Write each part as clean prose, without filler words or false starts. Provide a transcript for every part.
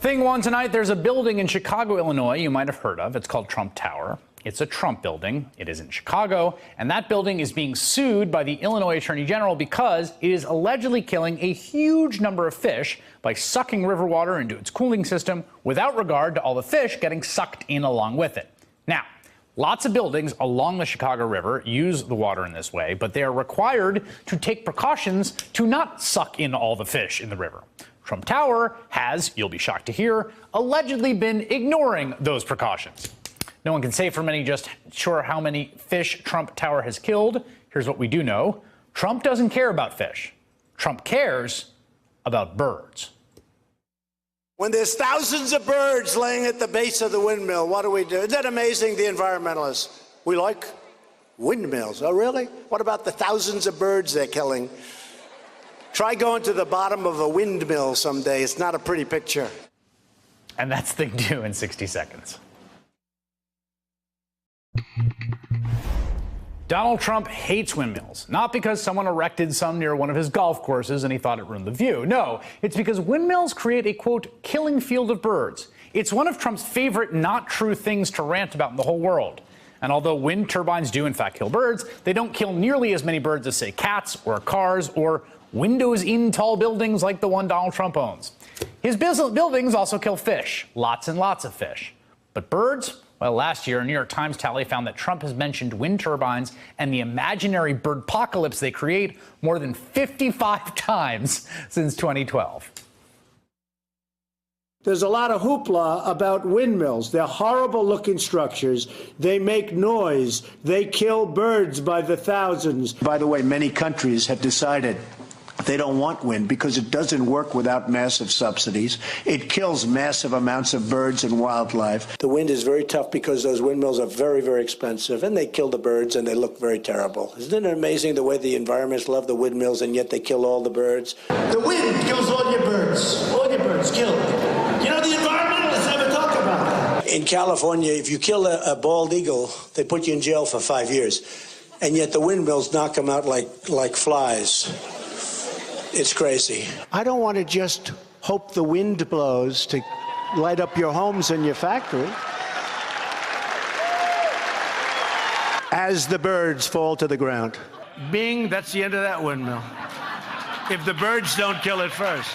Thing one tonight, there's a building in Chicago, Illinois you might have heard of. It's called Trump Tower. It's a Trump building. It is in Chicago, and that building is being sued by the Illinois Attorney General because it is allegedly killing a huge number of fish by sucking river water into its cooling system without regard to all the fish getting sucked in along with it. Now, lots of buildings along the Chicago River use the water in this way, but they are required to take precautions to not suck in all the fish in the river. Trump Tower has, you'll be shocked to hear, allegedly been ignoring those precautions. No one can say for many just sure how many fish Trump Tower has killed. Here's what we do know. Trump doesn't care about fish. Trump cares about birds. When there's thousands of birds laying at the base of the windmill, what do? Isn't that amazing, the environmentalists? We like windmills. Oh, really? What about the thousands of birds they're killing? Try going to the bottom of a windmill someday. It's not a pretty picture. And that's Thing 2 in 60 seconds. Donald Trump hates windmills, not because someone erected some near one of his golf courses and he thought it ruined the view. No, it's because windmills create a, quote, killing field of birds. It's one of Trump's favorite not true things to rant about in the whole world. And although wind turbines do in fact kill birds, they don't kill nearly as many birds as, say, cats or cars or windows in tall buildings like the one Donald Trump owns. His buildings also kill fish, lots and lots of fish. But birds? Well, last year, a New York Times tally found that Trump has mentioned wind turbines and the imaginary birdpocalypse they create more than 55 times since 2012. There's a lot of hoopla about windmills. They're horrible-looking structures. They make noise. They kill birds by the thousands. By the way, many countries have decided they don't want wind because it doesn't work without massive subsidies. It kills massive amounts of birds and wildlife. The wind is very tough because those windmills are very, very expensive, and they kill the birds, and they look very terrible. Isn't it amazing the way the environmentalists love the windmills, and yet they kill all the birds? The wind kills all your birds killed. You know, the environmentalists never talk about that. In California, if you kill a bald eagle, they put you in jail for 5 years, and yet the windmills knock them out like flies. It's crazy. I don't want to just hope the wind blows to light up your homes and your factory as the birds fall to the ground. Bing, that's the end of that windmill. If the birds don't kill it first.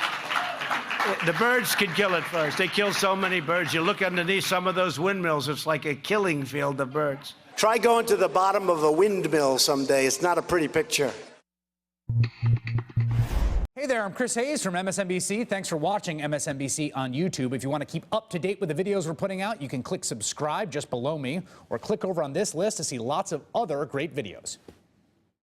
The birds can kill it first. They kill so many birds. You look underneath some of those windmills, it's like a killing field of birds. Try going to the bottom of a windmill someday. It's not a pretty picture. Hey there, I'm Chris Hayes from MSNBC. Thanks for watching MSNBC on YouTube. If you want to keep up to date with the videos we're putting out, you can click subscribe just below me or click over on this list to see lots of other great videos.